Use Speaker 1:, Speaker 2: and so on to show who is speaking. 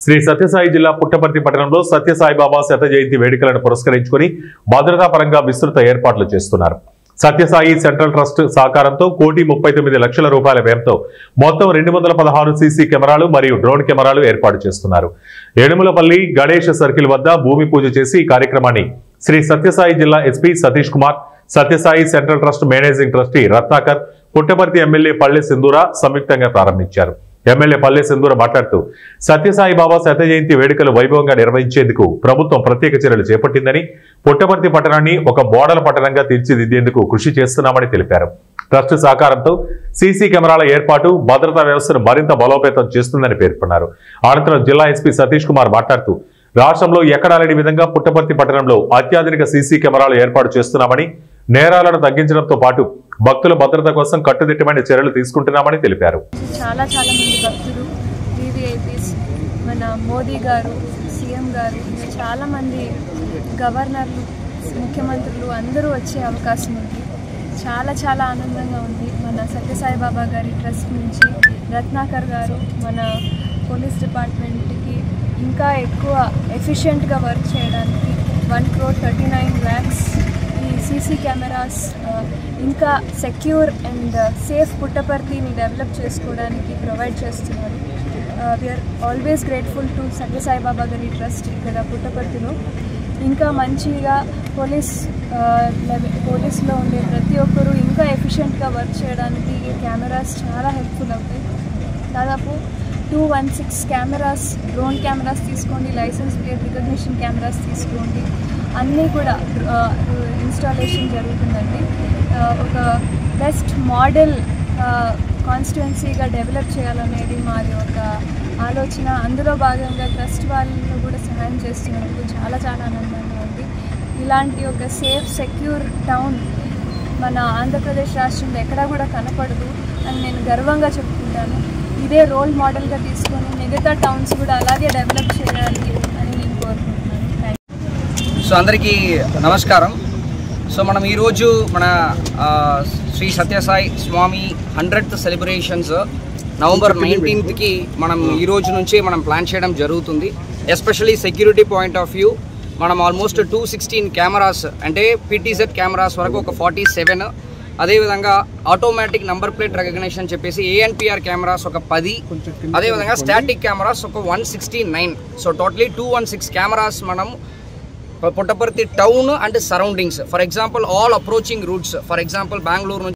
Speaker 1: శ్రీ సత్యసాయి జిల్లా పుట్టపర్తి పట్టణంలో సత్యసాయిబాబా శత జయంతి వేడుకలను పురస్కరించుకుని భద్రతా పరంగా విస్తృత ఏర్పాట్లు చేస్తున్నారు. సత్యసాయి సెంట్రల్ ట్రస్ట్ సహకారంతో 1,39,00,000 రూపాయల వ్యయంతో మొత్తం 216 సీసీ కెమెరాలు మరియు డ్రోన్ కెమెరాలు ఏర్పాటు చేస్తున్నారు. ఏడుములపల్లి గణేష్ సర్కిల్ వద్ద భూమి పూజ చేసి ఈ కార్యక్రమాన్ని శ్రీ సత్యసాయి జిల్లా SP Satish Kumar, Sathya Sai central trust managing trustee Ratnakar, Puttaparthi MLA Palle Sindhura సంయుక్తంగా ప్రారంభించారు. ఎమ్మెల్యే పల్లె సింధూర మాట్లాడుతూ సత్యసాయిబాబా శత జయంతి వేడుకలు వైభవంగా నిర్వహించేందుకు ప్రభుత్వం ప్రత్యేక చర్యలు చేపట్టిందని, పుట్టపర్తి పట్టణాన్ని ఒక మోడల్ పట్టణంగా తీర్చిదిద్దేందుకు కృషి చేస్తున్నామని తెలిపారు. ట్రస్ట్ సహకారంతో సీసీ కెమెరాల ఏర్పాటు భద్రతా వ్యవస్థను మరింత బలోపేతం చేస్తుందని పేర్కొన్నారు. అనంతరం జిల్లా ఎస్పీ సతీష్ కుమార్ మాట్లాడుతూ రాష్ట్రంలో ఎక్కడా లేని విధంగా పుట్టపర్తి పట్టణంలో అత్యాధునిక సీసీ కెమెరాలు ఏర్పాటు చేస్తున్నామని, నేరాలను తగ్గించడంతో పాటు భక్తుల భద్రత కోసం కట్టుదిట్టమైన చర్యలు తీసుకుంటున్నామని తెలిపారు.
Speaker 2: చాలా మంది భక్తులు, వివిఐపీస్, మన మోదీ గారు, సీఎం గారు, చాలా మంది గవర్నర్లు, ముఖ్యమంత్రులు అందరూ వచ్చే అవకాశం ఉంది. చాలా ఆనందంగా ఉంది. మన సత్యసాయిబాబా గారి ట్రస్ట్ నుంచి రత్నాకర్ గారు మన పోలీస్ డిపార్ట్మెంట్కి ఇంకా ఎక్కువ ఎఫిషియెంట్గా వర్క్ చేయడానికి 1,39,00,000 ఈ సీసీ కెమెరాస్ ఇంకా సెక్యూర్ అండ్ సేఫ్ పుట్టపర్తిని డెవలప్ చేసుకోవడానికి ప్రొవైడ్ చేస్తున్నారు. We are always grateful to Sathya Sai Baba గారి ట్రస్ట్ ఇక్కడ పుట్టపర్తిలో. ఇంకా మంచిగా పోలీస్లో ఉండే ప్రతి ఒక్కరూ ఇంకా ఎఫిషియెంట్గా వర్క్ చేయడానికి ఈ కెమెరాస్ చాలా హెల్ప్ఫుల్ అవుతాయి. దాదాపు 216 కెమెరాస్, డ్రోన్ కెమెరాస్ తీసుకోండి, లైసెన్స్ ప్లేట్ రికగ్నిషన్ కెమెరాస్ తీసుకోండి, అన్నీ కూడా ఇన్స్టాలేషన్ జరుగుతుందండి. ఒక బెస్ట్ మోడల్ కాన్స్టిట్యుయెన్సీగా డెవలప్ చేయాలనేది మాది ఒక ఆలోచన. అందులో భాగంగా ట్రస్ట్ వాళ్ళను కూడా సహాయం చేస్తున్నందుకు చాలా ఆనందంగా ఉంది. ఇలాంటి ఒక సేఫ్ సెక్యూర్ టౌన్ మన ఆంధ్రప్రదేశ్ రాష్ట్రంలో ఎక్కడా కూడా కనపడదు అని నేను గర్వంగా చెప్పుకుంటాను. ఇదే రోల్ మోడల్గా తీసుకొని మిగతా టౌన్స్ కూడా అలాగే డెవలప్ చేయాలి అని నేను కోరుకుంటున్నాను.
Speaker 3: సో అందరికీ నమస్కారం. సో మనం ఈరోజు మన శ్రీ సత్యసాయి స్వామి 100th సెలబ్రేషన్స్ November 19th మనం ఈరోజు నుంచి మనం ప్లాన్ చేయడం జరుగుతుంది. Especially security point of view మనం ఆల్మోస్ట్ 216 కెమెరాస్, అంటే PTZ కెమెరాస్ వరకు ఒక 47, అదేవిధంగా ఆటోమేటిక్ నంబర్ ప్లేట్ రికగ్నిషన్ చెప్పేసి ANPR కెమెరాస్ ఒక 10, అదేవిధంగా స్టాటిక్ కెమెరాస్ ఒక 169. సో టోటలీ 216 కెమెరాస్ మనం Puttaparthi town and surroundings, for example all approaching roots, for example Bengaluru